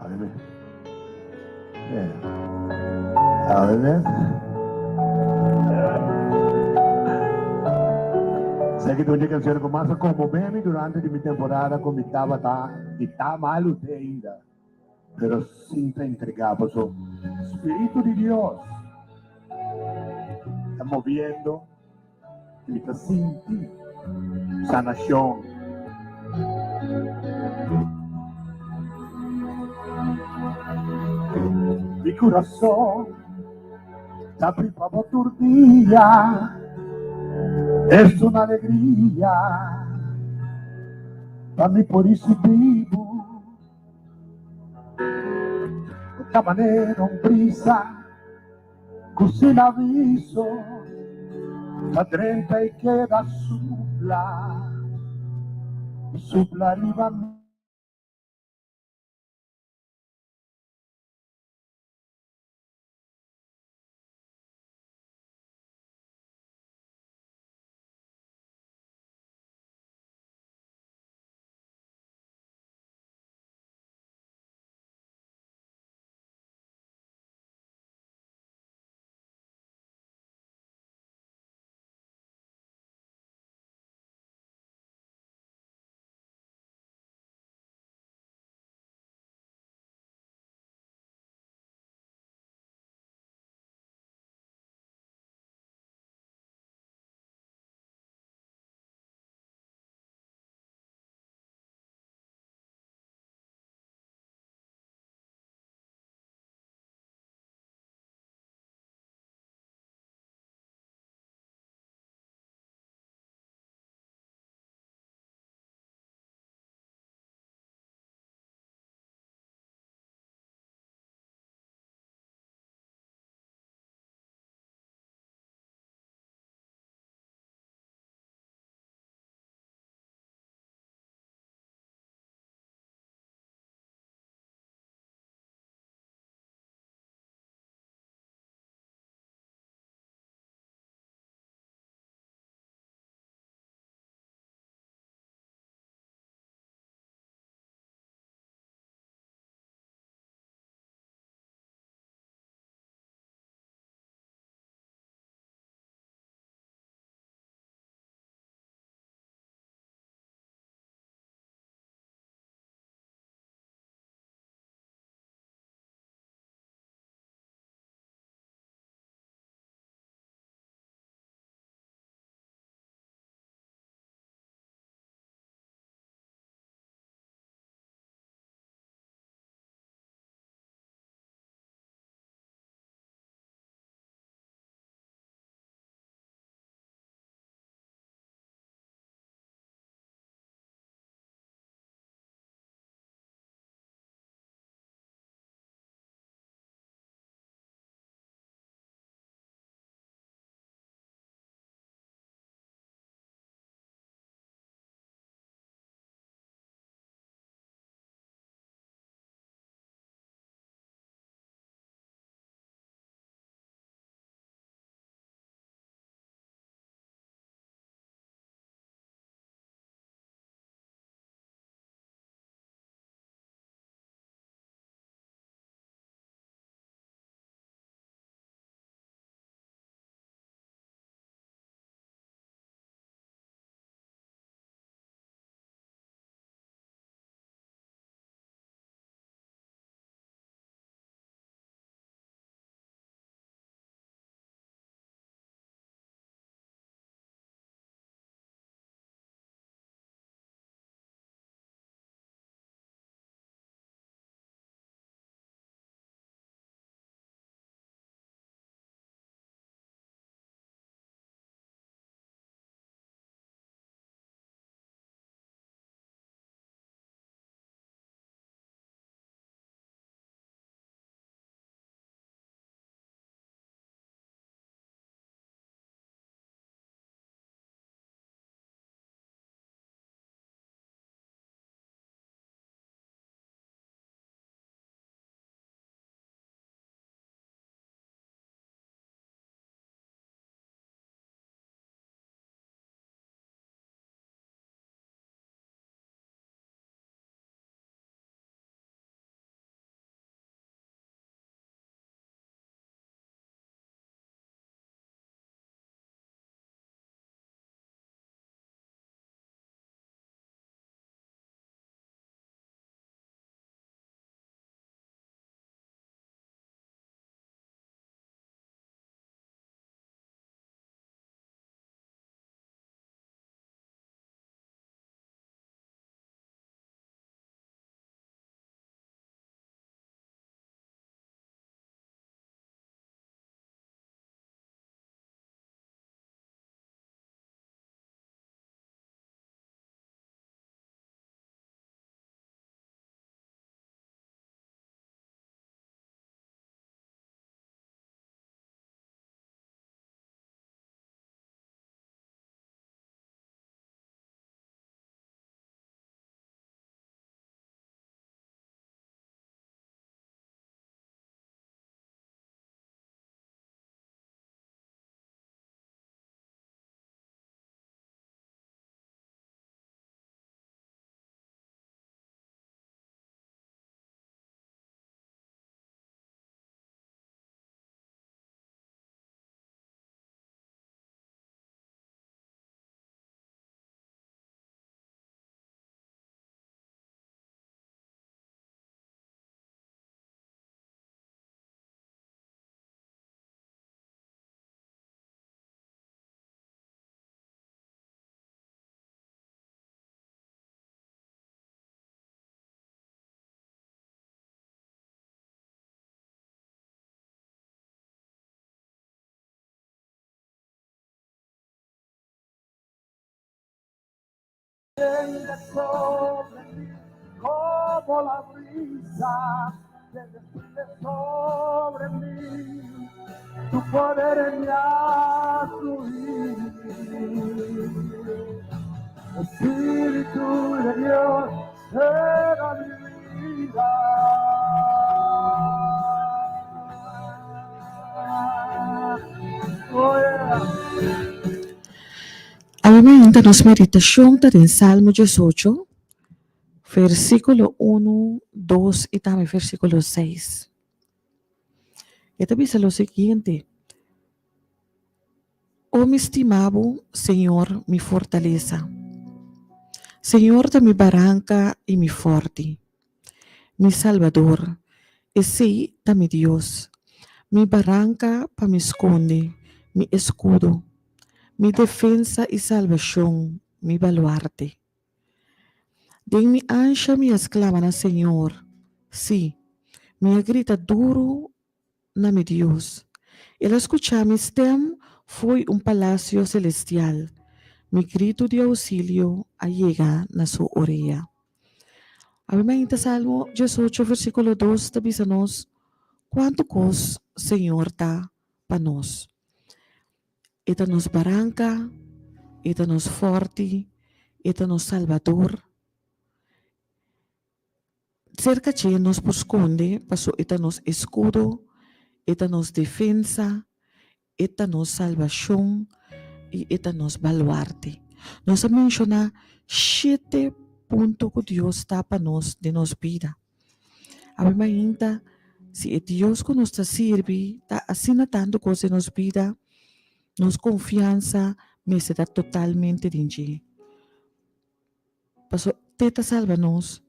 Amen. Yeah. Amen. Sai che ogni canzone comincia a commuovermi durante la mia temporada con mi stava male ainda. Pero siempre entregado. So, Espíritu de Dios está moviendo y está sintiendo sanación. Mi corazón está preparado por día. Es una alegría para mí por eso vivo. De esta manera un brisa, sin aviso, la 30 y queda supla arriba. Venga sobre mí como la brisa que desciende sobre mí. Tu poder me ha fluido. Espíritu de Dios, llena mi vida. Oh yeah. Obviamente nos meditación está en Salmo 18, versículo 1, 2 y también versículo 6. Esta dice lo siguiente: Oh mi estimado Señor, mi fortaleza, Señor de mi barranca y mi forte, mi Salvador, y sí, da mi Dios, mi barranca para me esconde, mi escudo, mi defensa y salvación, mi baluarte. De mi ancha me exclaman al Señor, sí, me grita duro na mi Dios. El escuchar mi stem fue un palacio celestial. Mi grito de auxilio llega na su orella. Obviamente, Salmo 18, versículo 2, te dice nos quanto cos Senhor tá para nós. Eta nos barranca, eta nos forte, eta nos salvador. Cerca de nos esconde, paso eta nos escudo, eta nos defensa, eta nos salvação e eta nos baluarte. Nós menciona 7 pontos que Deus está para nós de nos vida. Obviamente, se é Deus que nos sirve, está assina tanto coisa em nos vida, nos confiança, me se dá totalmente dinheiro. Paso, teta salva nos,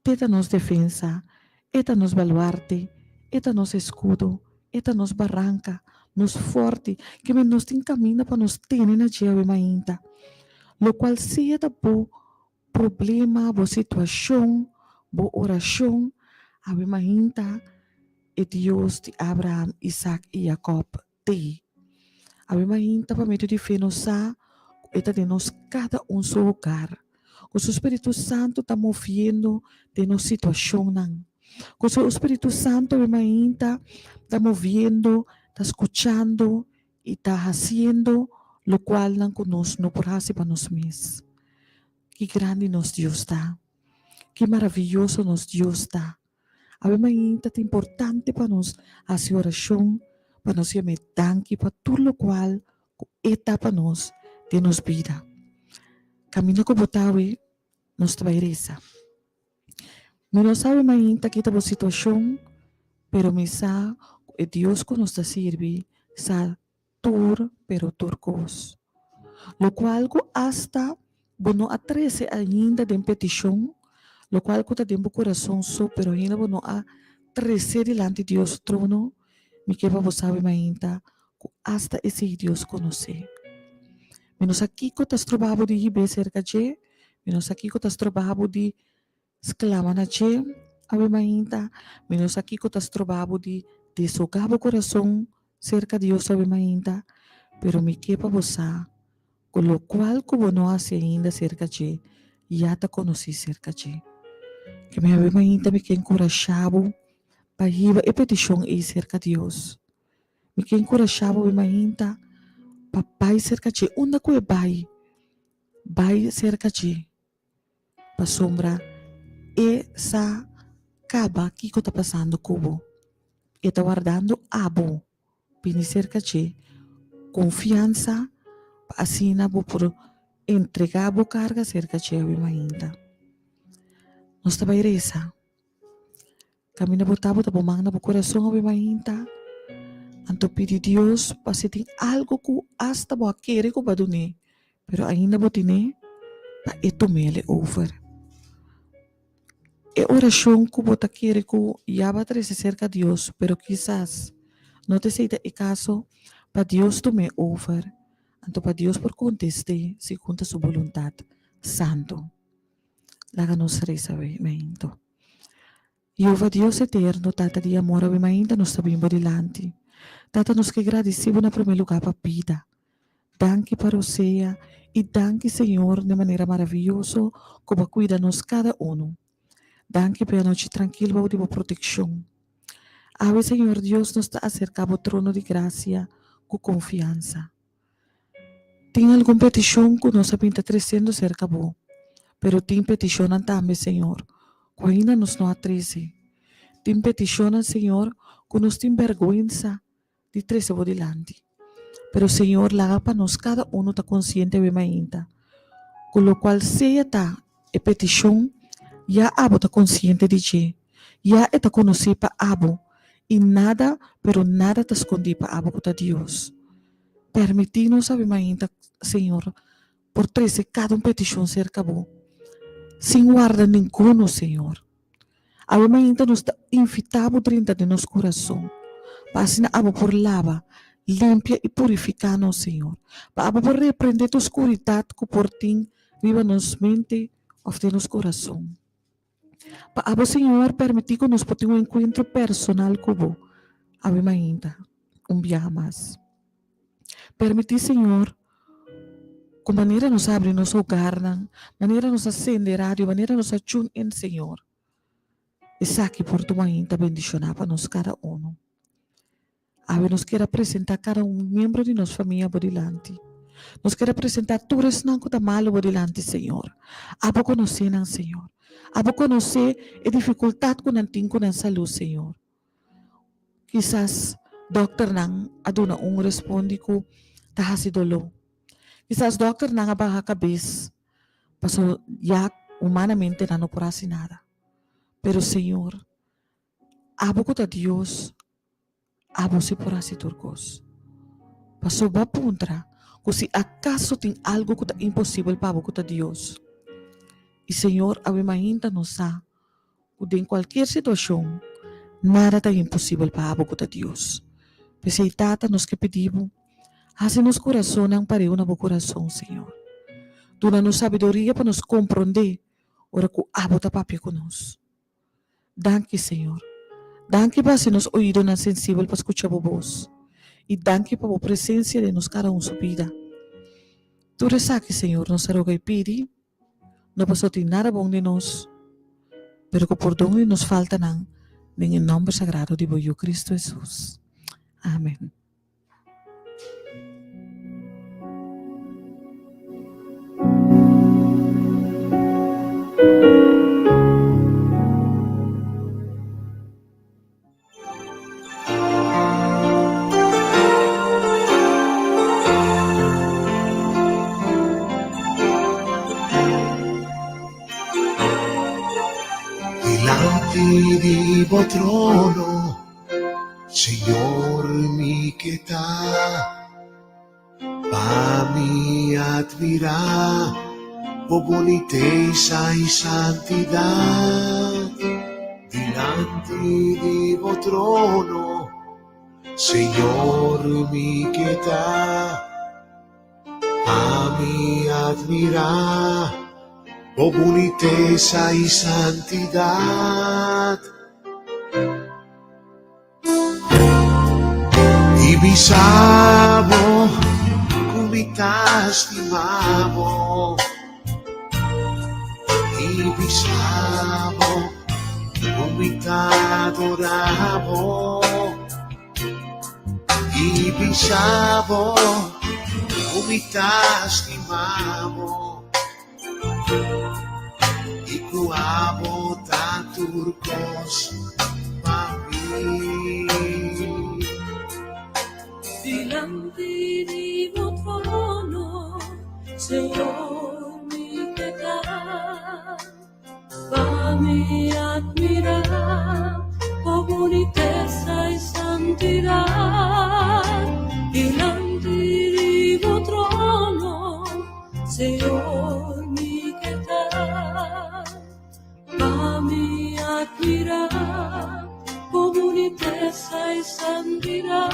teta nos defensa, eta nos baluarte, eta nos escudo, eta nos barranca, nos forte, que nos encamina para nos ter na jegue ainda. Lo qual seja da bo problema, bo situação, bo oração, ave ainda é Deus de Abraham, Isaac e Jacob te. Ave ainda para meio de fé nos sa, eta de nos cada seu lugar. O seu Espírito Santo está movendo de nos situação não. O seu Espírito Santo ave ainda está movendo, está escuchando e está fazendo lo qual não conosco não por hacer para nós mesmos. Que grande nos Deus está. Que maravilhoso nos Deus está. A mãe é importante para nós fazer oração, para nós chamar danke para tudo o qual está para nós de nos vida. Caminho que botawe nos traireza. Me não sabe mãe que está boa situação, pero me sabe que Deus que nos sirve, sa tur pero turcos. Lo qual que hasta não atrece ainda de petição, lo qual que está dentro do coração só, pero ainda não atrece delante de Deus trono, me que você sabe ainda que hasta esse Deus conhece. Menos aqui que estás trabalhando de ir cerca de, menos aqui que estás trabalhando de exclamar na che, ave ainda, menos aqui que estás trabalhando de desogar o coração cerca de Deus, ave ainda, pero me que você com lo qual como não hace ainda cerca de, já te conheci cerca de. Que me ave ainda me que encorajado para ir a petição e cerca de Deus. Me que encorajado ave ainda para vai cerca de, onde que vai cerca de, para sombra essa caba que está passando cubo. E está guardando abo, para cerca de confiança, assim na por entregar a carga cerca de eu ainda. Nós trabalhamos. Kami nabotabo ta bumang na coração eu ainda. Anto pedir Deus para se tem algo que hasta bo querer ko badune, pero ainda botine pa ito mele over. E oração que bota querer ko ya va a cerca de Deus, pero quizás não te seita e caso para Deus tome over. Anto para Deus por conteste segundo a sua vontade santo. Laga-nos recebimento. Jeová Deus eterno, Tata de amor, ainda nos sabemos delante. Tata nos que agradecemos na primeiro lugar para a vida. Danke para você e danke, Senhor, de maneira maravilhosa, como cuida-nos cada um. Danke pela noite tranquila de proteção. Ave, Senhor Deus, nos está acercado ao trono de graça com confiança. Tem alguma petição que nós está trazendo cerca de você, pero tem petição também, Senhor, que ainda nos não atreze. Tem petição, Senhor, que nos tem vergonha de trazer adelante. Pero, Senhor, laga para nós cada um está consciente de mainta. Com lo qual, seja tá a petição, já abo está consciente de que, já está conhecido para abo, e nada, pero nada está escondido para abo com Deus. Permitir-nos a mainta, Senhor, por trazer cada petição cerca de você, sem guardar nenhum, Senhor. A mainta nos está invitado dentro de nosso coração, para assim abo por lava, limpia e purificar-nos, Senhor. Para por repreender a escuridade que por ti viva nos mente ou de nosso coração. Para, Senhor, permitir que nos podemos encontro personal com você. Ave ainda, dia mais. Permitir, Senhor, com maneira nos abre nosso hogar, maneira nos acende rádio, maneira nos tune in, Senhor. E saque por tu ainda bendicionar para nós cada um. Ave nos quer apresentar cada membro de nossa família por delante. Nos quer apresentar todos não que está malo por delante, Senhor. Abo conhecer, Senhor. Abo conhecer a dificuldade que não tem com a saúde, Senhor. Quizás, dokter nang aduna responde ko tahasi dolo. Quizás, dokter nang abaha kabis. Paso, yak humanamente não porasi nada. Pero, Senhor, abo ko ta Dios, abo si porasi turcos. Paso ba puntra, kung si acaso tem algo que é impossível para abo Deus. E Senhor, ave mahinta nos sa, kung em qualquer situação, nada é impossível para abo Deus. Peseitata nos que pedimos, hace nos coração ang pareu na bo coração, Senhor. Duna-nos sabedoria para nos compreender, ora ku abo ta papi conosco. Danke, Senhor. Danke para se nos ouído na sensível para escuchar a voz. E danke para a presença de nos cada sua vida. Tu resaque, Senhor, nos roga e pedi, não passou de nada bom de nós, pero que por donde nos falta não, em nome sagrado de Boio Cristo Jesus. Amém. Di tuo trono, Señor mi quieta, pa mi admirar, tu boniteza y santidad. Delante di tuo trono, Señor mi quieta, pa mi admirar, tu boniteza y santidad. Y bisamo, come t'estimavo. Y bisamo, come t'adoravo. Y bisamo, come t'estimavo. Y amo tanturcos mami. Delante di tuo trono, Señor, mi pietà, fammi admirar, tu boniteza y santidad. Delante di tuo trono, Señor, mi pietà, fammi admirar, tu boniteza y santidad.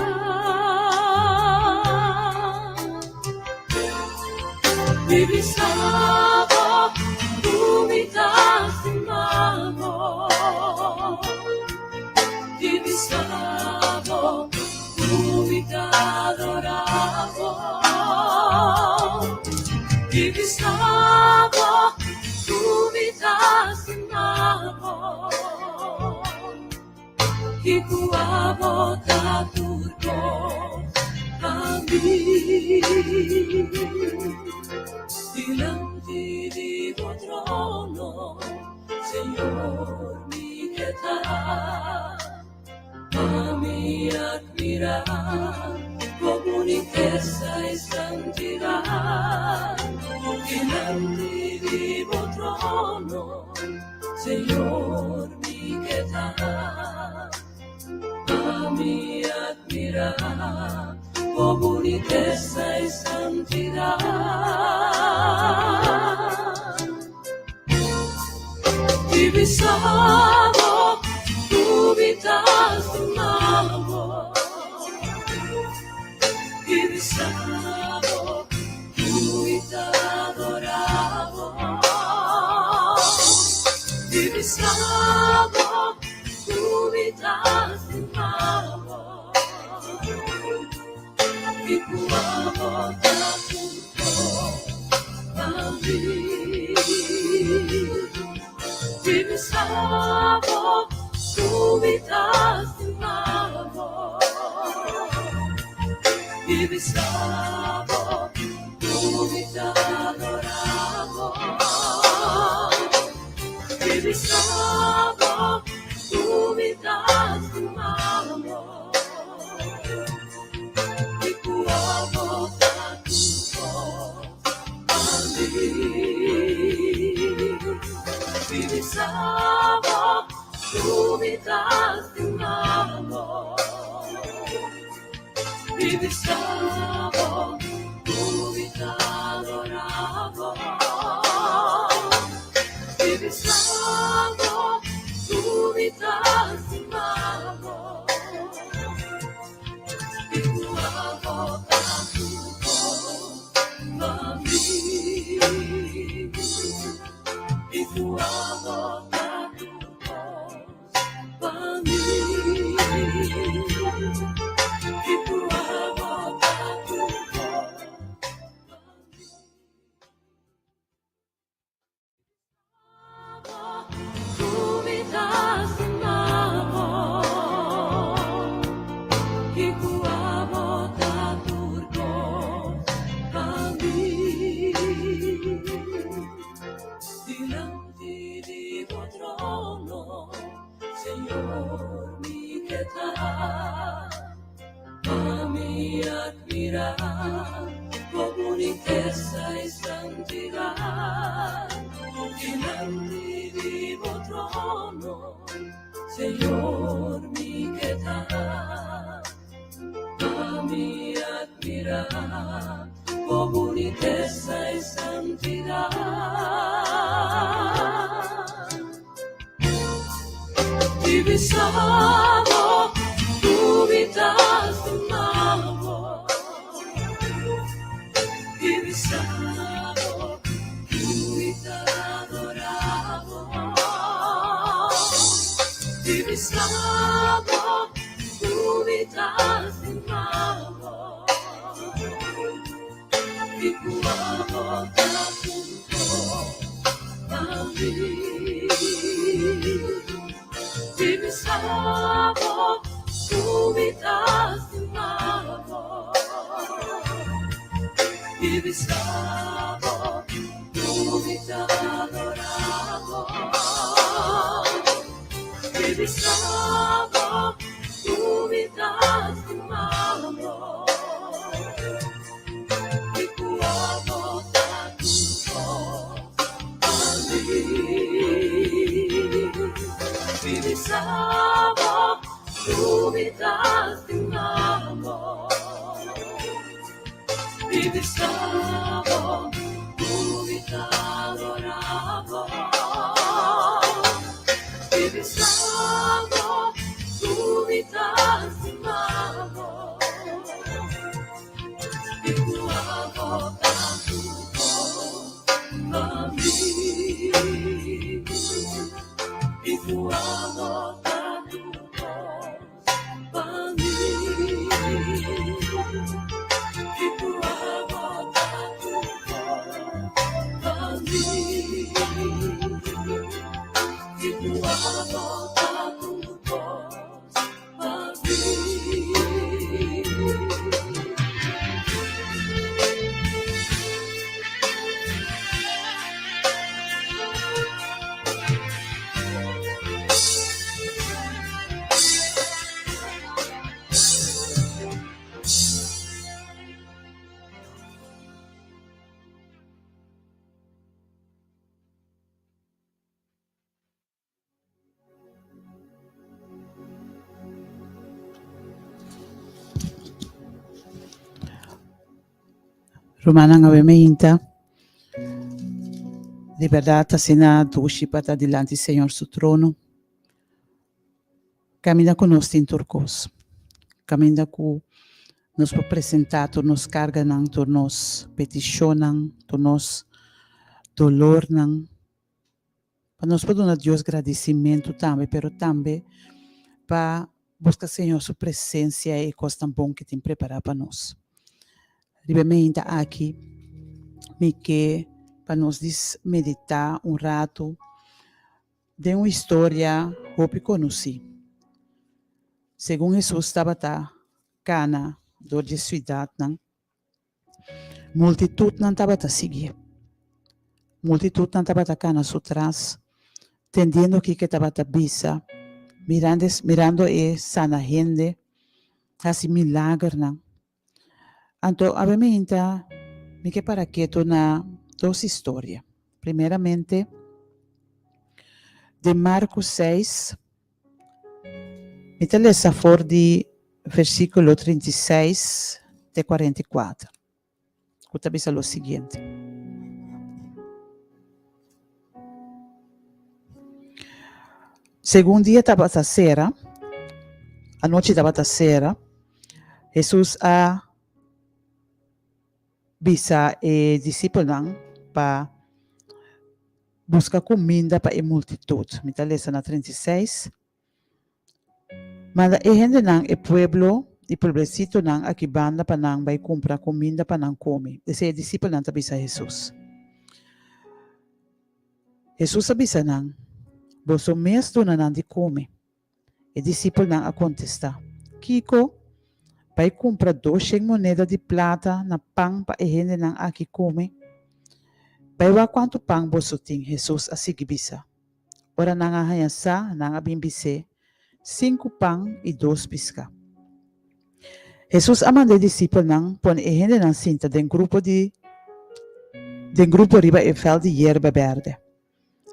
Divisavo, tu mi t'estimavo. Divisavo, tu mi t'adoravo. bisavo, tu mi tasnavo, ikuavo ta turko kami, delante di tuo trono, Señor, mi pietà, ami admirar, comunitesa y santidad, delante di tuo trono, Señor, mi pietà, ami admirar, comunitesa y santidad. Divisavo, tu vitas amavo, divisavo, tu vita adoravo, divisavo, tu vitas amavo, ikuavo ta tutto bambini. Divisavo, tu vita stimavo, divisavo, tu vita adoravo, divisavo, tu vita stimavo, ikuavo ta tutto bambini. Divisavo, tu vita stimavo, divisavo, tu vita adoravo, divisavo, tu vita stimavo, ikuavo ta tutto bambini. Ikuavo ta tutto bambini. Ikuavo ta tutto bambini. Tu vita stimavo, ikuavo ta tutto bambini. Delante di tuo trono, Señor, mi pietà, ami admirar, comunitesa y santidad, delante di tuo trono, Señor, mi pietà, ami admirar, comunitesa y santidad. Divisavo, tu vita stimavo, divisavo, tu vita adoravo, divisavo, tu vita stimavo, ikuavo ta tutto bambini. Divisavo, tu vita stimavo, divisavo, tu vita adoravo, divisavo, tu vita stimavo, ikuavo ta tutto bambini. Divisavo, tu vita stimavo, divisavo, tu vita adoravo, divisavo, tu vita stimavo, ikuavo ta tutto bambini. Ikuavo ta tutto bambini. Ikuavo ta tutto bambini. mí. Y tu amor a tu voz a mí. Romana ngawemeinta, de verdade, sina dushi para diante Senhor su trono. Caminha conosco em turcos. Caminha com nos apresentado, nos carga nang, to nos peticionam, to nos dolor nang. Para nós poder dar Deus agradecimento também, pero também para buscar Senhor sua presença e coisa tão bom que tem preparado para nós. Ribemeinta aqui, me que para nós meditar rato de uma história que conheci. Segundo Jesus estava cana do de cidade, multitud não estava a seguir. Multitud não estava a cana atrás, tendendo que estava a bisa, mirando e sana gente, assim milagre não. Então, obviamente, me que para que na duas histórias. Primeiramente, de Marcos 6, me telesa for de versículo 36 de 44. Escuta bisa o seguinte. Segundo dia estava a sera, a noite estava a sera, Jesus a bisa e discípulos para buscar comida para a multitud. Me telesa na 36. Mas a gente nang e pueblecito nang aqui banda para nang vai comprar comida para nang come. Esse discípulo nang tabisa Jesus. Jesus sabisa nang, boso mesto na nang di come. E discípulo nang a contesta. Kiko, vai comprar 2 moedas de plata na pão para a gente nang aqui come. Vai wa quanto pão boso ting Jesus a sigibisa. Ora nang a hayasa nang a bimbise. 5 pão e 2 pisca. Jesus amanda discípulos nang pon e gente nang sinta den grupo riba e fel de hierba verde.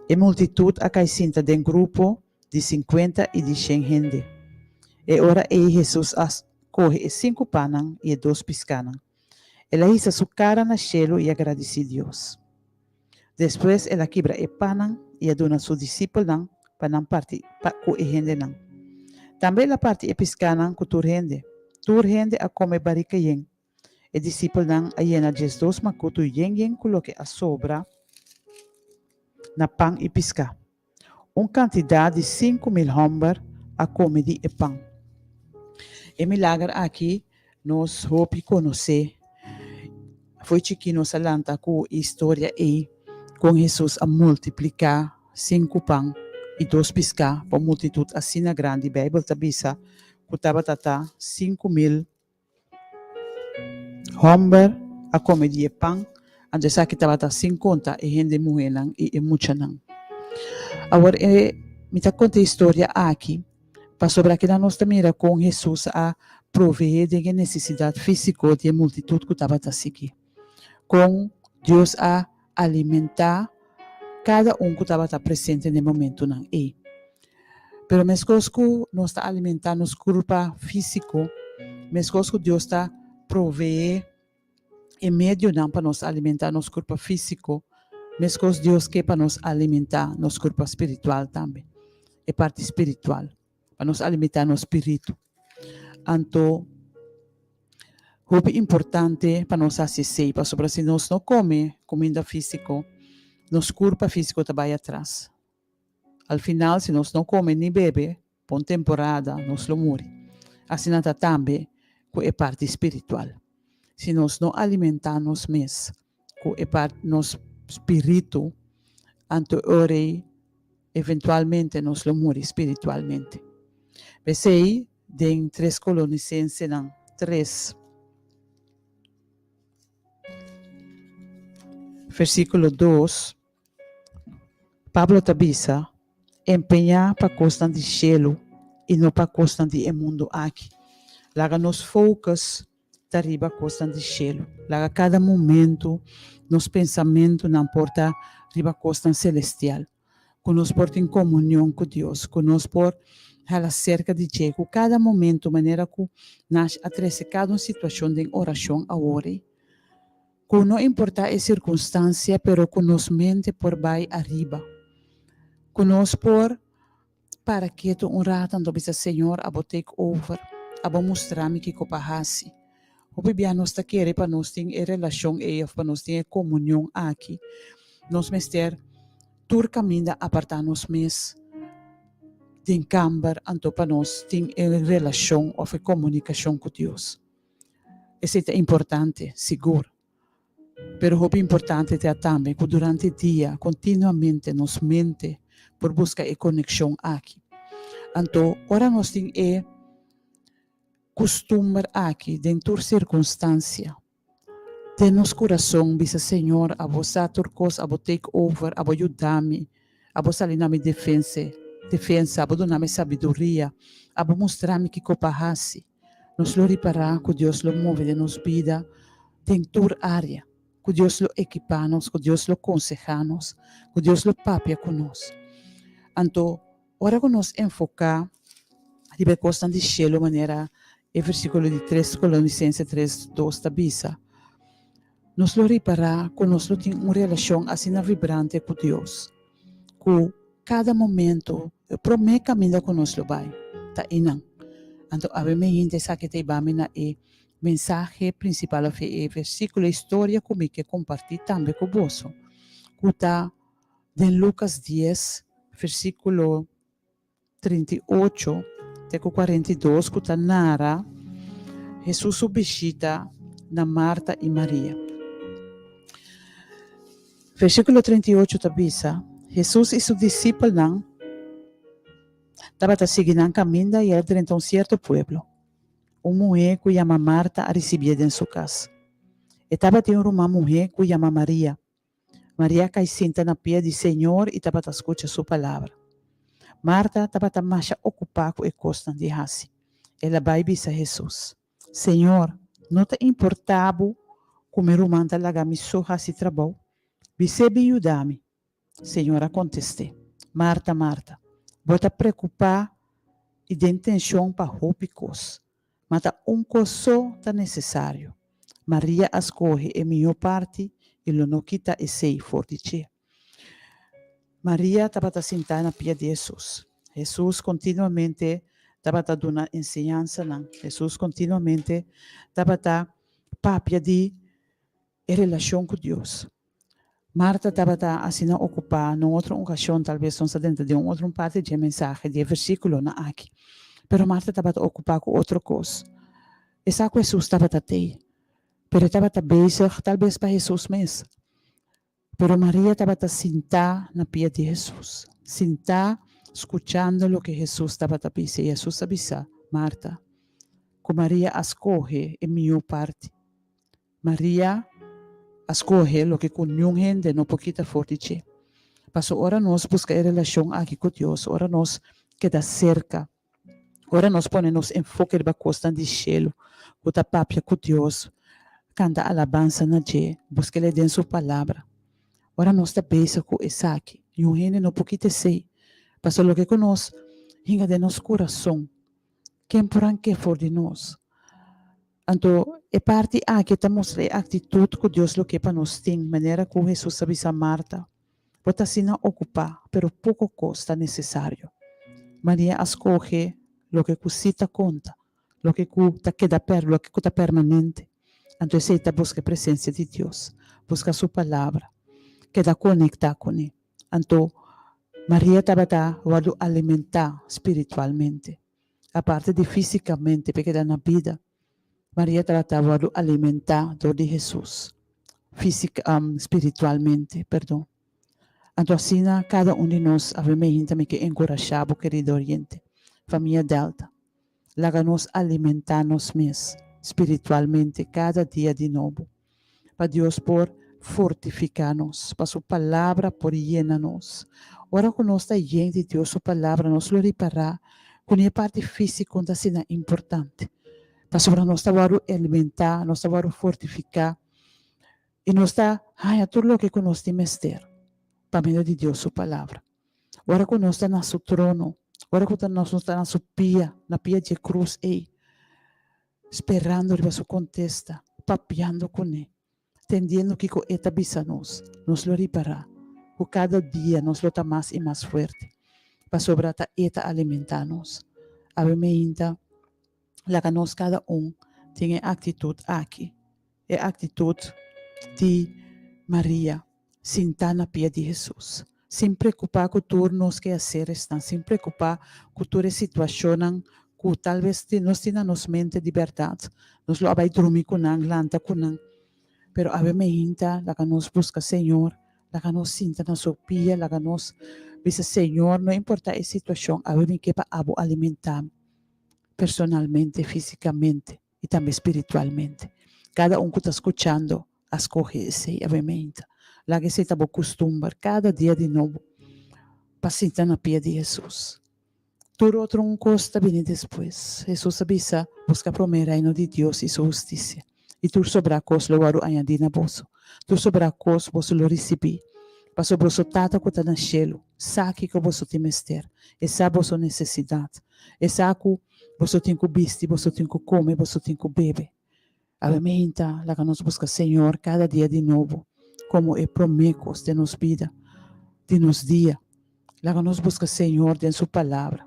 E multitud a cai sinta den grupo de 50 e de 100 gente. E ora Jesus corre e 5 panang e 2 piscanang. Ela hisa su cara na cielo e agradece Deus. Depois ela quebra e panang e aduna su discípulo nang panang parte pa ko e gente nang. Também a parte episcanang com tur rende a come barika yen. E discípulo nang a yena Jesus makutu yen coloque a sobra na pão e pisca. Quantidade de 5.000 homens a come de e pão. E milagre aqui nós hopi conhecer. Foi que nos alanta com a história e com Jesus a multiplicar 5 pão e 2 piscar para multitud assim na grande Bíblia tabisa kutaba tata 5.000 homens a comer de pão ande sa kitaba ta 50 e gente muelang e mucha nang. Agora me tá conta a história aqui para sobre que nós mira com Jesus a prover de necessidade física de multitud que estava a seguir. Com Deus a alimentar cada que estava presente no momento não é. Pero mesmo que nós está alimentando nosso corpo físico, mesmo que Deus está prover e meio não para nós alimentar nosso corpo físico, mesmo que Deus quer para nós alimentar nosso corpo espiritual também, é parte espiritual, para nós alimentar nosso espírito. Então, é importante para nós assistir, para sobre se nós não come comida física, nosso corpo físico trabalha atrás. Al final, se nós não come nem bebe, por temporada, nós lo morre. Assim também, que é parte espiritual. Se nós não alimentamos mesmo, que é parte, nós espírito, anto ore eventualmente nos lo muri espiritualmente. Besei den 3 Colonicenses ng 3. Versículo 2. Pablo tabisa, empenhar para costas de cielo e não para costas de mundo aqui. Laga nos focus tariba costas de cielo. Laga cada momento nos pensamentos não porta riba costas celestial. Conosco porta em comunhão com Deus, conosco por ela cerca de Diego, cada momento, maneira que nós atrese cada situação de oração a ore. Que não importa a circunstância, pero conosco mente por vai arriba. Conosco por para que tu rato ando bisa Senhor abo take over, abo mostrar-me que copahasi. O bibia nós ta querer para nós ter relação e para nós ter comunhão aqui. Nós mester tur caminho apartar nos mes den camber anto para nós ter relação ou comunicação com Deus. Isso é importante, seguro. Pero o importante é também que durante o dia continuamente nos mente por buscar a conexão aqui. Então, ora nós temos costume aqui, dentro de circunstância, de nosso coração, bisa Senhor, a você turcos, a você take over, a você ajudar-me, a você sair na minha defesa, a você dar-me sabedoria, a você mostrar-me que copahasi. Nos lo reparar, que Deus lo move de nos vida, dentro da área, que Deus lo equipa-nos, que Deus lo aconseja-nos, que Deus lo papia conosco. Então, ora que nós enfocar a costa de cielo, maneira, o versículo de 3 Colonicenses 3:2 tabisa, nos lo reparar que nós temos uma relação assim vibrante com Deus, que cada momento, promete caminhar com nós lo vai, tá inang. Então, a mim gente sabe que vai na mensagem principal é o versículo história comigo que compartilho também com você, que está em Lucas 10, versículo 38 até 42, que está narra Jesus visita na Marta e Maria. Versículo 38 tabisa, Jesus e seus discípulos estavam seguindo o caminho e ele entrou em certo pueblo. Uma mulher que chama Marta a receber em sua casa. Estava tendo uma mulher que chama Maria. Maria cai senta na pia do Senhor e estava escutando sua palavra. Marta estava mais ocupada com a costa de Hasi. Ela vai dizer a Jesus: Senhor, não te importava comer o manta laga mi so Hasi trabalho? Você me ajudar-me. Senhora contestou: Marta, Marta, você preocupar e de intenção para roupicos, mas coisa só necessário. Maria escolhe a minha parte e não quita e sei forte. Maria estava sentada na pia de Jesus. Jesus continuamente estava dando ensinança. Jesus continuamente estava papia de relação com Deus. Marta estava assim ocupada em outra ocasião, talvez não dentro de outra parte de mensagem, de versículo na aqui. Pero Marta estava ocupada com outra coisa. Essa que Jesus estava aí. Pero estava bezig, talvez para Jesus mesmo. Pero Maria estava sentada na pia de Jesus, sentada, escutando o que Jesus estava dizendo. E Jesus avisa, Marta, que Maria escolhe a minha parte. Maria escolhe o que com nenhuma gente não pode forte. Passou ora nós buscar a relação aqui com Deus, ora nós queda cerca, ora nós ponemos enfoque na costa de cielo, com a papia com Deus, canta alabança na Dia, busca ele dentro sua palavra. Ora nós está pensa com essa aqui, e um gente não pode ser, passou o que com nós, hinga de nosso coração, quem porém que for de nós. Então, é parte aqui que mostra a atitude que Deus lo que para nós tem, maneira que Jesus avisa a Marta, bota assim a ocupar, pero pouco custa necessário. Maria escolhe o que cusita conta, o que queda perto, o que está permanente. Então, ela busca a presença de Deus, busca a sua palavra, queda conectada com ele. Então, Maria estava a alimentar espiritualmente, a parte de fisicamente, porque na vida, Maria tratava de alimentar dor de Jesus. spiritualmente, perdón. Anto asina, cada um de nós, aveme também que encorajabo, querido Oriente, família Delta, laga nos alimentar-nos mesmos, espiritualmente, cada dia de novo. Para Deus por fortificar-nos, para sua palavra por llenar-nos. Ora com nós está gente, Deus, sua palavra nos lo reparar, com a parte física, onde é importante. Para sobre nós está alimentar, nós está fortificar, e nós está, tudo o que nós temos ter. Para meio de Deus, sua palavra. Ora que nós está na seu trono, ora que nós está na sua pia, na pia de cruz, esperando para sua contesta, papiando com ele, entendendo que com eta bisa nos lo reparar, que cada dia nos lo está mais e mais forte, para sobrar eta alimentar-nos. Avementa, lá que nós cada tem atitude aqui, é atitude de Maria, sentar na pia de Jesus, sem preocupar com turnos que fazer estão, sem preocupar com toda situação que talvez nós tenhamos mente de verdade, nós lo vai dormir com não, lanta com não, pero a vemente, lá que nós busca Senhor, lá que nós sinta na sua pia, lá que nós diz Senhor, não importa a situação, a vemente que para alimentar personalmente, fisicamente e também espiritualmente. Cada que está escutando, escolhe esse, a vemente. Lá que se está acostumar cada dia de novo, para sentar na pia de Jesus. Tudo outro costa vem depois. Jesus avisa, busca primeiro o reino de Deus e sua justiça. E tu sobra coisa lo varo añadir na bolso. Tu sobra coisa você lo recebi. Para sobre o tata que está no cielo, sabe que você tem mester. E sabe a sua necessidade. E sabe que você tem que vestir, você tem que comer, você tem que beber. Alimenta, lá que nós busca Senhor cada dia de novo. Como é promessas de nos vida, de nos dia. Lá que nós busca Senhor de sua palavra.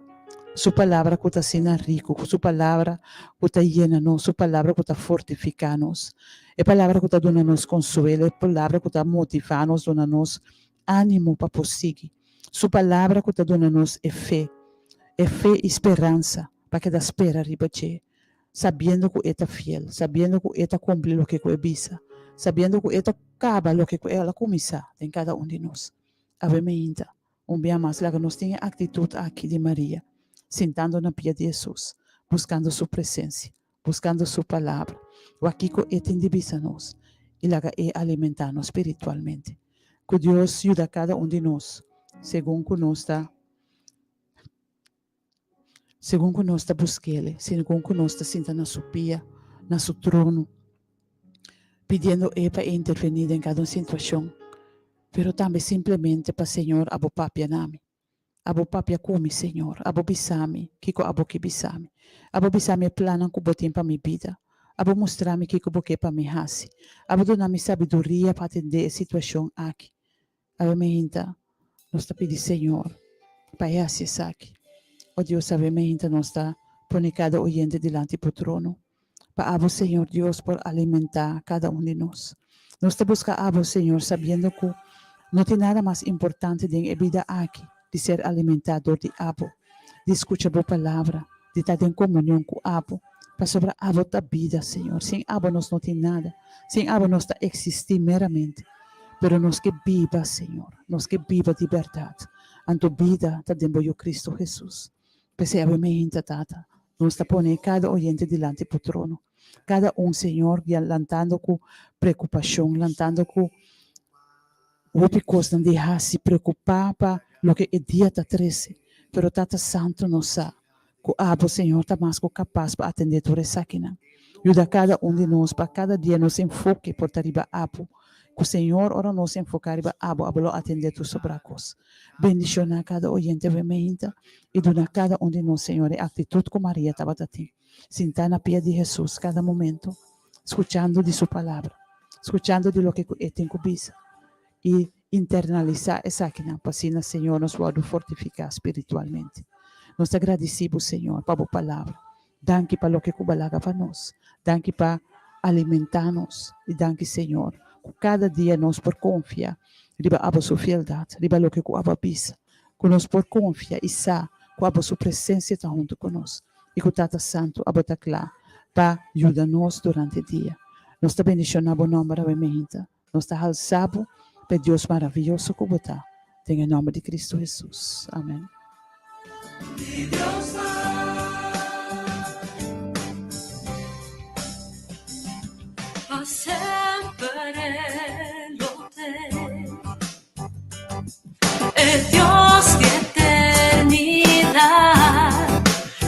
Sua palavra que está sendo rico, sua palavra que está llena-nos, sua palavra que está fortificando-nos. É a palavra que está dando-nos consuelo, é a palavra que está motivando-nos, dando-nos ânimo para prosseguir. Sua palavra que está dando-nos fé e esperança para que da espera arriba de, sabendo que é fiel, sabendo que é cumprir o que é bisa, sabendo que é acaba o que ela começa em cada de nós. Avementa, dia mais lá que nós temos a atitude aqui de Maria, sentando na pia de Jesus, buscando sua presença, buscando sua palavra. O aqui que é divisa-nos e lá que é alimentar-nos espiritualmente. Que Deus ajude a cada de nós, segundo que nós está buscando, segundo que nós está sentando na sua pia, na seu trono, pedindo para intervenir em cada situação, pero também simplesmente para Senhor, abo papia nami. Abo papia come, Senhor. Abo bisami, kiko abo que bisami. Abo bisami plano que botem para minha vida. Abo mostrar-me kiko boque para me hasi. Abo donar-me sabedoria para atender a situação aqui. Abo me hinta, nós está pedindo, Senhor, para esse aqui. O Deus sabe me hinta, nós está pondo cada oyente delante do trono. Para abo, Senhor Deus, por alimentar cada de nós. Nós está buscando abo, Senhor, sabendo que não tem nada mais importante do que a vida aqui. De ser alimentador de abo, de escutar a palavra, de estar em comunhão com abo, para sobre abo da vida, Senhor. Sem abo nós não tem nada, sem abo nós está existir meramente, pero nós que viva, Senhor, nós que viva de verdade, anto vida está dentro de Cristo Jesus. Pese a me tata, nós está pondo cada oyente delante do trono, cada Senhor, lantando com preocupação, lantando com outra coisa, não deixar se preocupar para lo que é dia tá 13, pero Tata Santo nos sabe que abo Senhor está mais capaz para atender toda essa quina. Ajuda cada de nós para cada dia nos enfoque por arriba abo. Que o Senhor ora nos enfocar arriba abo lo atender tu sobracos. Bendiciona cada oyente vemente e dona cada de nós Senhor a atitude como Maria estava tati. Sentar na pia de Jesus cada momento, escuchando de sua palavra, escuchando de lo que tem cubisa e internalizar essa quina, para assim, Senhor, nos pode fortificar espiritualmente. Nós agradecemos, Senhor, para a palavra. Danke para o que cubalaga para nós. Danke para alimentar-nos. E danke, Senhor, que cada dia nós por confiar, riba a sua fialdade, riba o que a bisa, que nós por confiar e sa, que a sua presença está junto conosco. E que o Tata Santo a botar claro para ajudar-nos durante o dia. Nós te bendicionamos o nome da Nós está alçado para Deus maravilhoso como está. Em nome de Cristo Jesus. Amém. Ha sempre lo te. Es Dios de eternidad,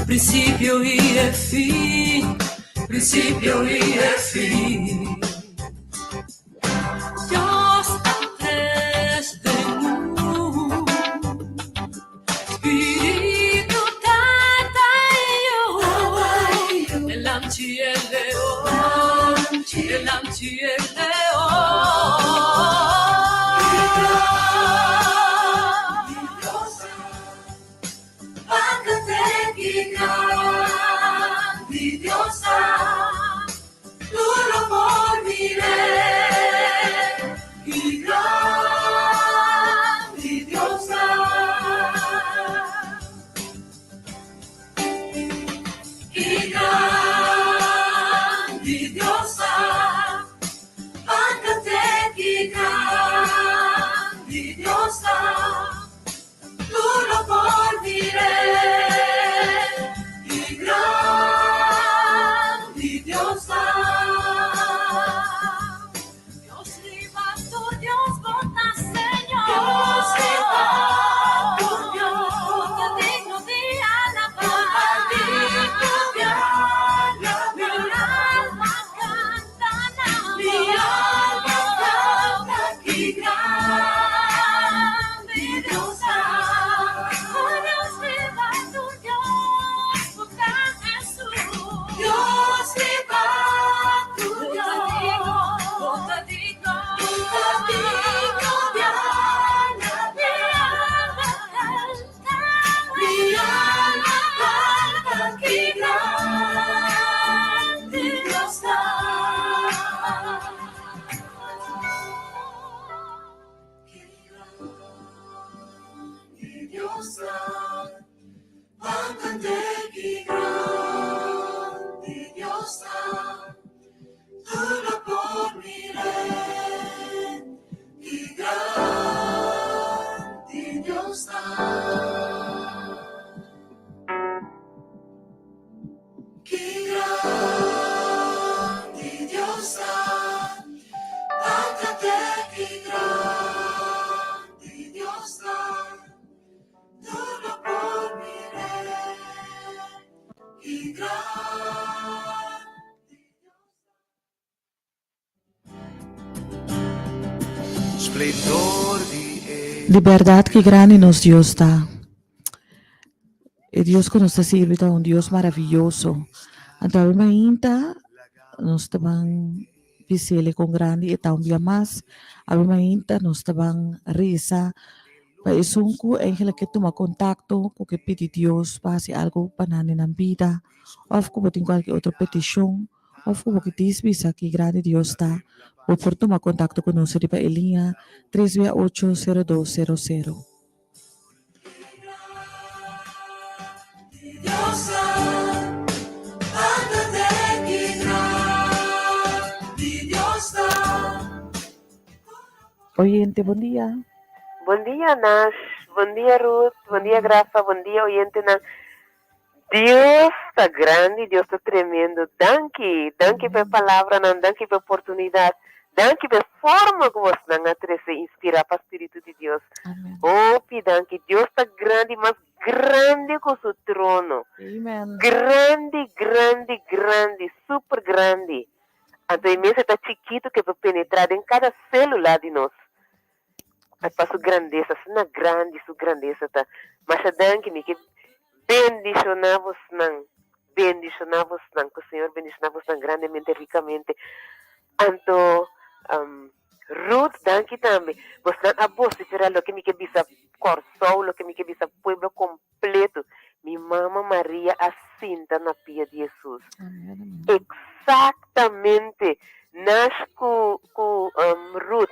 principio y el fin, principio y el fin. Dios antes de mundo, Espíritu Tata y yo, el anchi y el león, el anchi y el Diosa, tú lo moriré, y gran Diosa, y gran Diosa, ándate, y gran Diosa, tú lo moriré. Splendor di Liberdade que grande nos Deus dá. E Deus que nos sirve é Deus maravilhoso. Então, ainda nós também visele com grande e também mais. Ainda nós também reza. Para isso, eigenlijk que toma contato com que pede Deus para fazer algo para na vida. Ou como tem qualquer outra petição. Ou como que diz que grande Deus está. Ou por tomar contato conosco para a linha 368-0200. Oyente, bom dia. Bom dia, Nash. Bom dia, Ruth. Bom dia, Grafa. Bom dia, oyente, Nash. Deus está grande, Deus está tremendo. Danke pela palavra, danke pela oportunidade. Danke pela forma que você se inspira para o Espírito de Deus. Amém. Oh, danke. Deus está grande, mas grande com seu trono. Amen. Grande, super grande. Então, imenso está chiquito que vai penetrar em cada célula de nós. Para sua grandeza, sua grandeza tá. Mas danke me que bendicionamos que o Senhor bendicionamos grandemente, ricamente. Então, Ruth, danke também. Você a vocifera lo que me que bisa corso, lo que me que bisa pueblo completo. Mi mamá Maria assinta na pia de Jesus. Amém. Exatamente. Nasco com Ruth.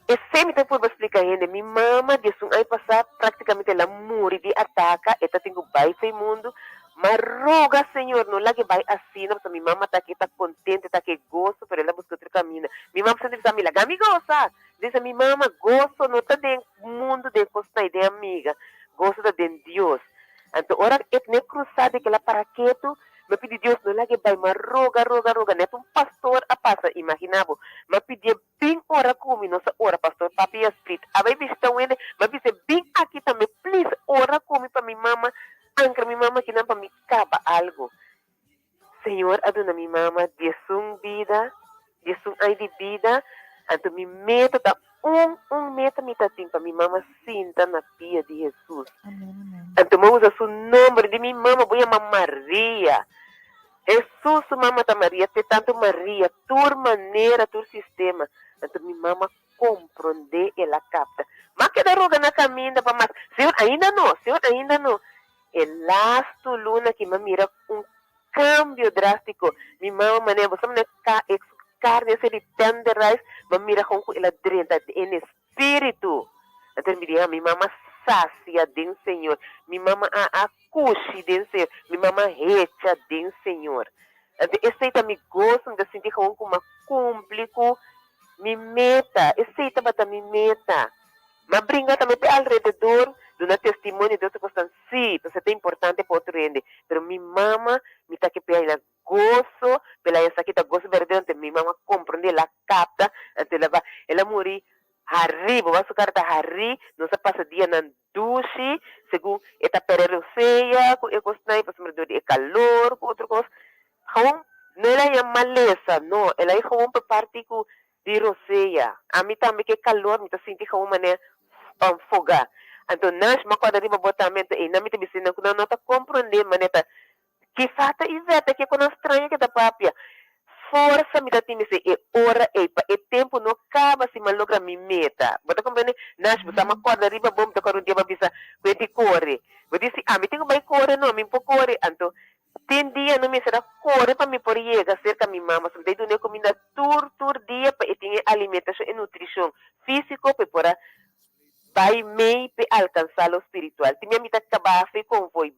E sempre puedo explicar ainda. Minha mama disse um ano passado praticamente ela morre de ataque. Ela tem um baixo mundo. Mas roga, Senhor, não lá que vai assim, porque minha mama está aqui, está contente, está aqui gosto, mas ela busca outra caminha. Minha mama sempre diz, amiga, me gosta. Diz a minha mama, gosto, não está dentro do mundo de costa de amiga. Gosto da dentro de Deus. Então, ora, é nem cruzada que ela paraqueto, me pedi Deus, não lhe vai, mas roga, né? Um pastor a passa, imaginava. Me pedi bem ora comigo, nossa ora, pastor, papi e espírito. A vai vistar ele, me pedi bem aqui também, please, ora comigo para minha mama, ancra minha mama que não para me caba algo. Senhor, aduna minha mama, Deus vida, Deus ai de vida, então me meta tá meta me tá para minha mama sinta na pia de Jesus. Então eu uso o nome de minha mama, vou chamar Maria. Jesus, mama da Maria, tem tanto Maria, tua maneira, tua sistema. Então minha mama compreende, ela capta. Mas que da roga na caminho, mas Senhor, ainda não. É lasto luna que me mira cambio drástico. Minha mama, né, você me carne, se ele tenderize, me mira com ela drenta em espírito. Então me diz, minha mama sácia de Senhor. Minha mama acuxe de Senhor. Minha mama recha de Senhor. Esse me gosto de sentir como uma cúmplico, me meta. Esse bata me meta. Mas brinca também ao redor de um testemunho de outra coisa. Sim, você é importante para outro ende. Mas minha mama me está aqui pela gozo, pela essa aqui tá gozo verdade. Minha mama compreende, ela capta, ela morre. Arriba, vai sucar da Harry, não se passa dia na duche, segundo eta pereroceia, com ecosnai, para cima de calor, com outra coisa. Não, ela é maleza, não, ela é uma parte de roceia. A mim também que calor, me tá sentindo como mané fogar. Então, nós, mas quando arriba botamento, e não me tá dizendo que não tá compreendendo, maneta, que fata e veta, que é quando estranha que tá papia. Força me dá time se é hora é tempo não acaba se mal logra me meta. Bota compreende? Nas você uma corda riba bom te corre um dia para bisa que corre. Vou dizer me tenho vai correr não me por correr. Então tem dia não me será correr para me por chega cerca minha mama se daí não comida tur dia para ter alimentação e nutrição físico para vai meio para alcançar o espiritual. Tinha me tá acabar foi convoy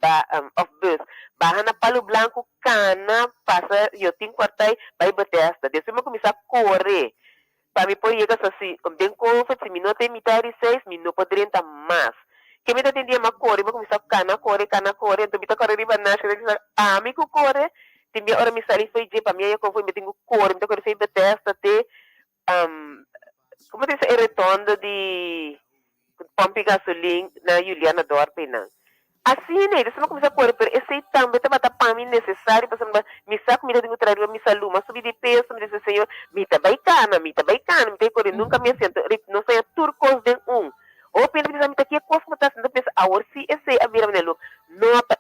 of bus. Baja na Palo Blanco, cana, passa, eu tenho quartai, vai bater esta. Depois eu começar a correr. Para me pôr chegar assim, bem conforto, se me não tem metade 6, me não poderia entrar mais. Que me tem dia mais correr, eu começar a cana, correr, então me tá correndo para nascer, eu disse, me correr. Tem minha hora me sair foi dia para mim, eu conforme me tenho correr, me tá correndo foi bater esta, até, como diz, é redondo de pompe gasolina na Juliana Dorpe, não. Assim, né? Você não começa a correr, mas esse também estava para mim necessário, para me saco, me deu trabalho, me salu, mas subir de peso, me disse, Senhor, me tá baicana, me correr, nunca me assento, não sei, turcos de Ou pena, me tá aqui, a coisa, mas não pensa, agora se esse a vira, me não,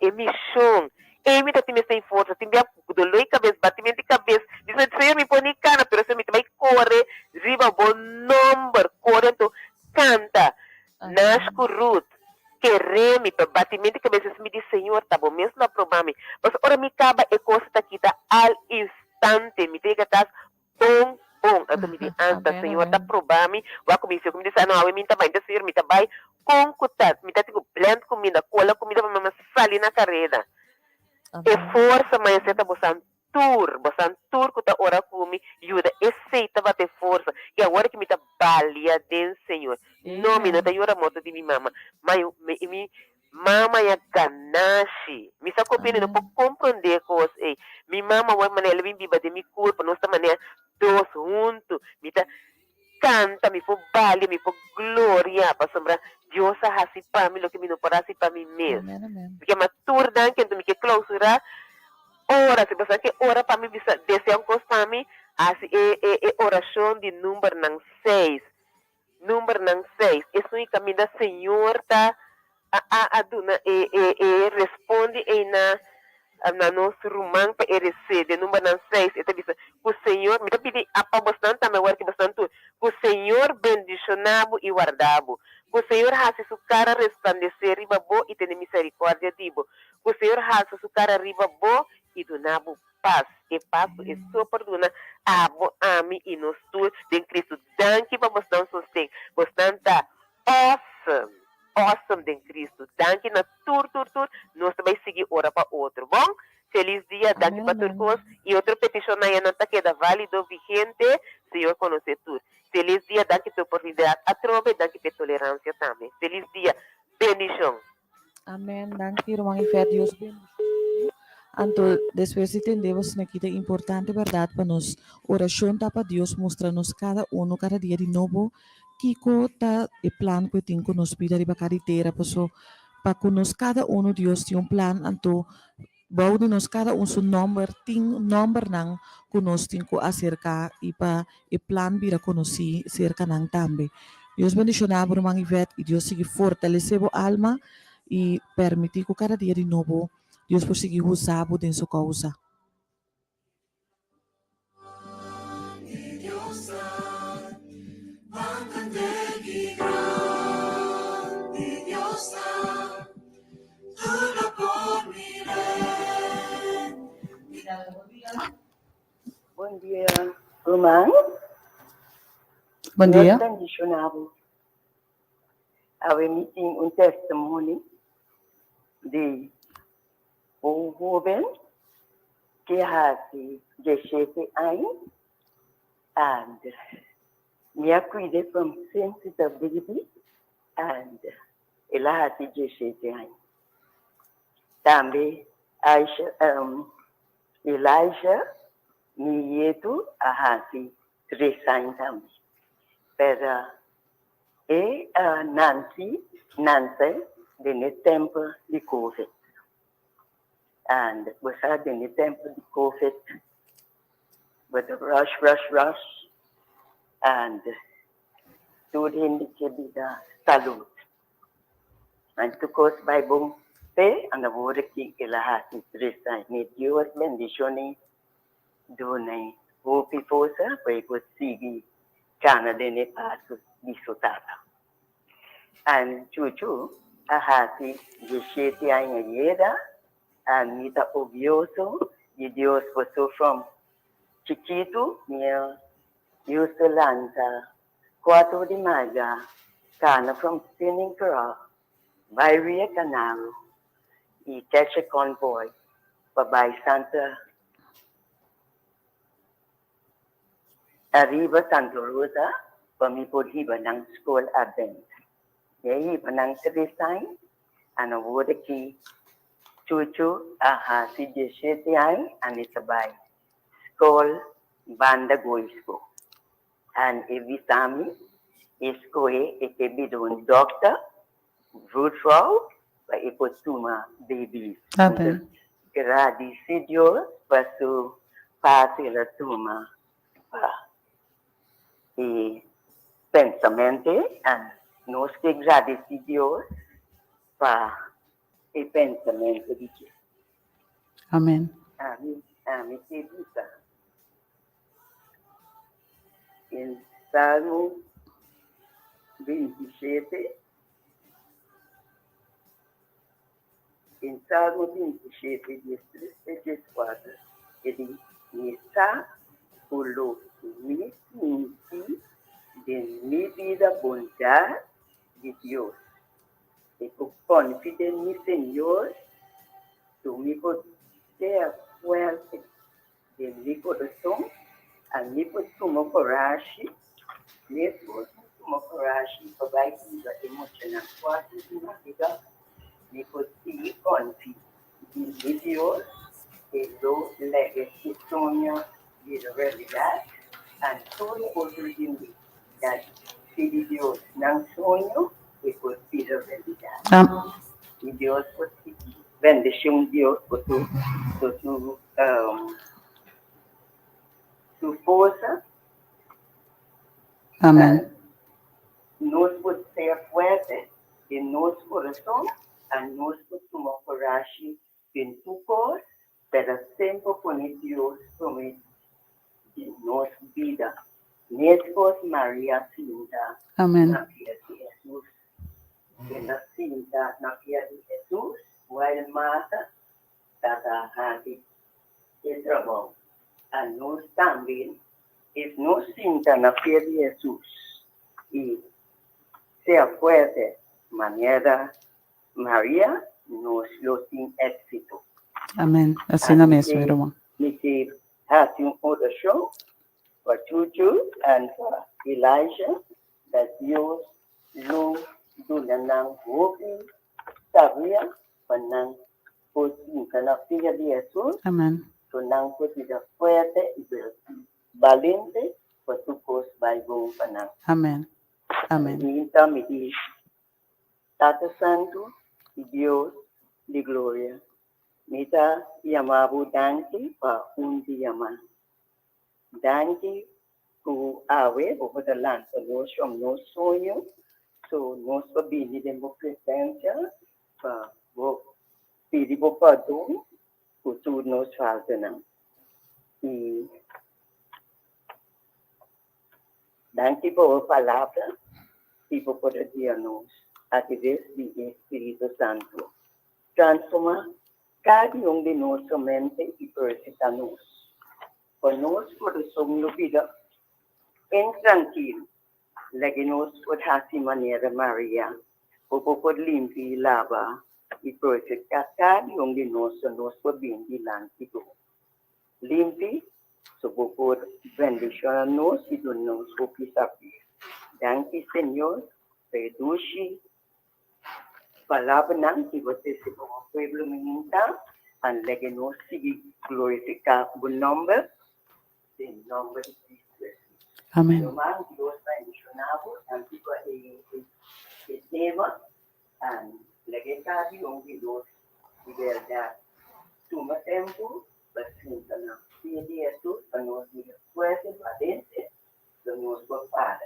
é missão. Me tá time sem força, tem minha dolor de cabeça, batimento de cabeça, diz, Senhor, me põe cana, mas você me vai correr, riba, bom número, corre, então, canta, nasco, Ruth. Que reme para batimento de cabeça me diz Senhor tá bom mesmo lá probame mas ora me acaba e coisa tá aqui tá al instante me tem que tá bom então me diz anta Senhor tá probame vai comigo me diz não eu me tá bem Senhor me tá bem com cutat me tá tipo blend comida cola comida para me salir na carreira e força mas você tá bosan tour que tá ora comigo ajuda aceita bater força e agora que me tá balia den Senhor não me não tá ora moto de minha mama mas me mama ya ganache me sa copine não pode compreender coisas minha mama vai maneira bem viva de minha corpo nossa maneira dois juntos me tá canta me for balia me for glória para sombra Deus a assim para mim lo que me não para assim para mim mesmo porque uma tour dan que me que clausurar ora se você que ora para mim desejar um coisa para mim assim é oração de número 6 isso é caminho da Senhor tá a duna responde na nosso romano para RC de número 6 e diz o Senhor me pedi apa bastante também que bastante o Senhor bendicionabo e guardabo o Senhor hace su cara resplandecer riba bo e tem misericórdia dibo o Senhor hace su cara riba bo e donabo paz e paz e sua perdona abo ami e nos tu de Cristo danke para bastante sostém bastante awesome de Cristo danke na tur nós também seguir ora para outro bom feliz dia danke para todos e outra petição aí não está queda válido vigente Senhor conhecer tudo. Feliz dia, daqui pela oportunidade. A trova, daqui pela tolerância também. Feliz dia. Bendição. Amém. Danke, Romang Ifé. Deus bendiga. Anto, después de entendemos que é importante, verdade, para nós. Oração tá para Deus, mostrar-nos cada dia de novo, que tá o plano que tem com nós, vida de bacariteira, para que nós, cada Deus tem plan, anto, bau de nós, cada seu número, tem número nang, que nós tem que acercar, e para o plan vira conhecer, cerca nang também. Deus bendicionar, Romang Ifé, e Deus siga fortalecer a alma, e permitir que cada dia de novo Deus por seguir usar em sua causa. Bom dia, Romang. Bom dia. Condicionado. Our meeting un testimony de um jovem que há 17 anos and me cuidei from sensitive baby and ela há 17 anos. Também Elijah Nieto há 3 anos também. Pero Nancy, nel tempo di Covid. And we had in the tempo di Covid with a rush. And during the salute. And to course by boom pe, and the word ki ilahat ni Trista, ni Dios bendiciones donai hopi posa, poi sigi Canada ne passo di sotata. And Chuchu, ahati, 17 anos era, and nita obvioso, de Dios pasó from chiquito, minha used to lanza, 4 de mayo, cana from Spinning Cross, by Rio Canal, e catch a convoy, by Santa Arriba Santa Rosa, kami po hiba ng school advent. Hiba ng 3 sign, ano wala ki Chuchu, si 17 ay, and it's by school banda goispo. And every time, isko bidon doctor, Woodrow, pa ipotuma babies. Amen. Gradi si Diyos, pasu pasila tuma pa pensamento, and nos que gradi si Diyos, pa pensamento di Diyos. Amen. Amin, querida. En Salmo 27, en Salmo 27, 13 e 14, ele está por lo que de mi vida bondad de Dios. Y confío en mi Señor, tú mi poder fuerte de mi corazón, a mi poder coragem, mesmo como coragem para a vida emocional, quase uma vida, me poder confiar em Deus, e lo lega que sonha de realidade, e toda oportunidade de Deus não sonho, e por vida realidade. E Deus pode bendição Deus por sua força. Amen. Nós podemos ser fortes em nosso coração, e nós podemos tomar coragem em tu cor, para sempre poner Deus como em nossa vida. Minha esposa Maria Cinta, Amen. na filha de Jesus. Ela Cinta, na filha de Jesus, while mata, está aqui em trabalho. E nós também, nós Cinta, na filha de Jesus, e ser fuerte, maneira Maria, nós lo tem éxito. Amen. Assim na mesma, irmã. Me ter uma oração for Chuchu and for Elijah, that Dios lo dulanang hopi sabia panang posin kana pia de Jesús, Amen. tunang potida fuerte y valiente por tu cos baibong panang. Amen. Amen. Minta mi di Tata Santo y Dios de gloria. Mita yamabu danki pa undi yaman. Danki ku awe bohodalan sa nos from nos sonho, so nos pabini de mo presença pa bo pidi bo pardon ku tu nos fazena. E danki por palavra e por poder-nos através do Espírito Santo. Transforma cada de nossa mente e persita-nos. Conosco coração no vida, em tranquilo, lege-nos por essa maneira, Maria, o por limpi lava e persita cada de nos por bem dilantigo. Limpi, so por bendicionar-nos e dar-nos o que sabe. Danke, Senhor, reduce palavra não que você se como pueblo minta, and lege-nos seguir glorificar o nome, em nome de Cristo. Amen. Irmão, Deus vai mencionar, antigo e tema, and lege-nos onde Deus de verdade. Toma tempo, paciência não. Se é Jesus, para nós ir fuerte, valente, para nos preparar.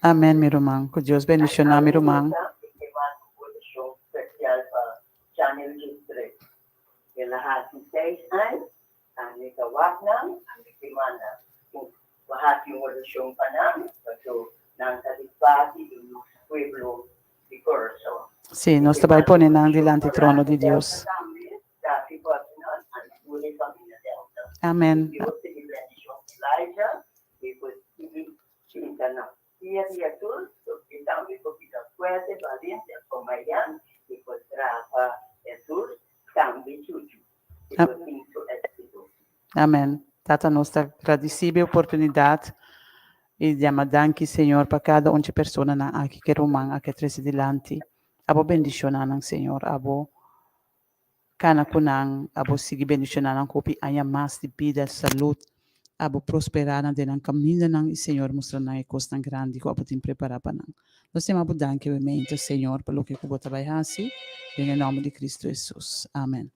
Amen, meu irmão. Que Deus bendicionar, meu irmão. Channel History. Ela há 6 anos, a nega waknang, a nega wahati mo siyang panang, so nang satisfati do pueblo de Corso. Sì, nós também ponemos diante do trono de Deus. Amém. Deus te bendición, Elijah, y pues y Jesus, que también poquito fuerte, valiente, como allá, y pues Rafa, Jesús, también Chuchu. Y pues sin su éxito. Amém. Tata nostra agradecível oportunidade e diamo danke, Senhor, para cada pessoa aqui que romang, aqui treze dilanti. Abo bendicionan, Senhor, abo kana kunang, abo sigi bendicionan kopi aya mas de vida, saúde, abo prosperar na denang caminho nang Senhor mostra na coisa tão grande que abo tem preparar para nang. Nós temos abo danke mente, Senhor, pelo que kubo trabalhasi, em nome de Cristo Jesus. Amém.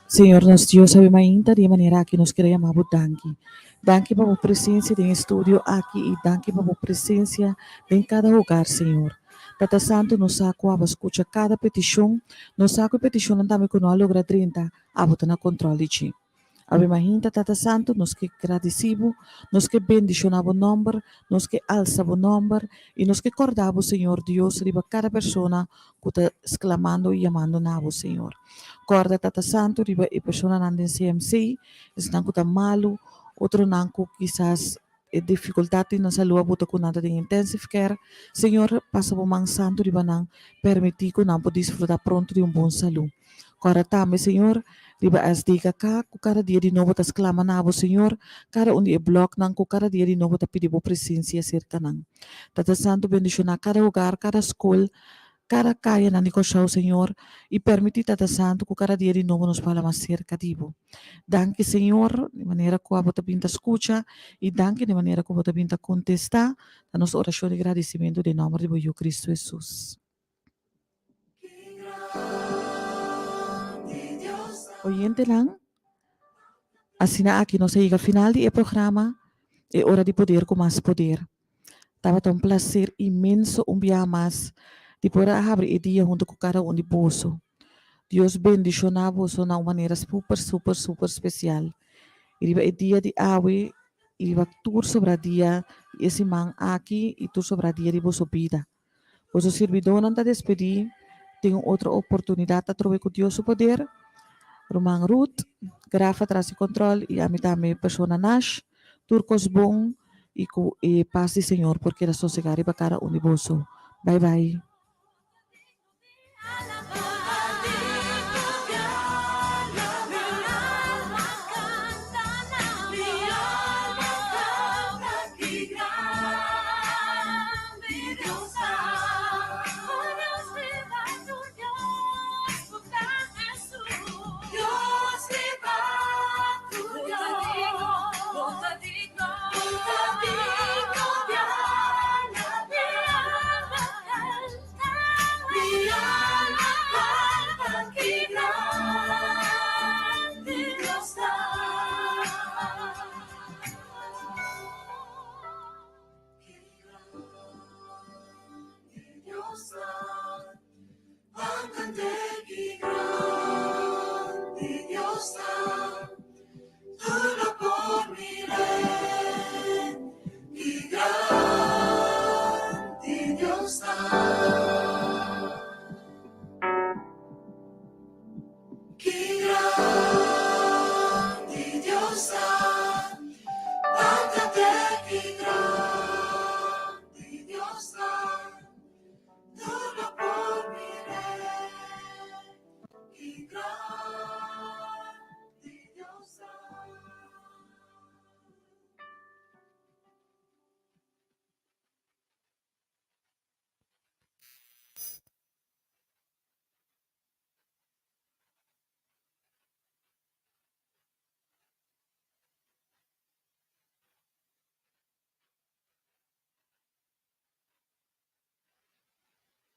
Senhor, nosso Deus, sabe ainda de maneira que nós queremos amar danke. Danke para a presença do estúdio aqui e danke para a presença em cada lugar, Senhor. Tata Santo, nos saco a escuta cada petição, nos saco a petição também com a logra 30, a botar na controle de. Ave Mahinta, Tata Santo, nos que agradecemos, nos que bendicionamos o nome, nos que alçamos o nome e nos que acordamos, Senhor Deus, riba cada pessoa que está exclamando e chamando nabo, Senhor. Corda, Tata Santo, riba e pessoa nanda em CMC, estão que está malo, outro não quizás dificuldade na saúde, bota com nada de intensive care. Senhor, passa por man santo, riba não permitir que não pode desfrutar pronto de bom saúde. Corda também, Senhor, riba as diga cá, ku cada dia de novo tas clama nabo, Senhor, cada undi e block nang ku cada dia de novo ta pedi bo presença cerca nang. Tata Santo bendiciona cada lugar, cada escola, cada caia na negócio, Senhor, e permite Tata Santo ku cada dia de novo nos fala mais cerca dibo. Danke, Senhor, de maneira que a bota pinta escuta e danke de maneira que a bota pinta contestar, a nossa oração de agradecimento de nome de Boio Cristo Jesus. Oyente lang, assim aqui nós chega ao final do programa, é hora de poder com mais poder. Tava um prazer imenso dia mais de poder abrir o dia junto com cada de bolso. Deus bendicionar você de uma maneira super especial. E o dia de hoje, e vai tur sobre a dia, esse man aqui e tur sobre a dia de vossa vida. Vosso servidor não está despedir, tem outra oportunidade a trocar com Deus o poder. Romang Ruth, grafa traz o controle e a mim também persona Nash, turcos bom e paz do Senhor, porque a sociedade vai cara univoso. Bye bye.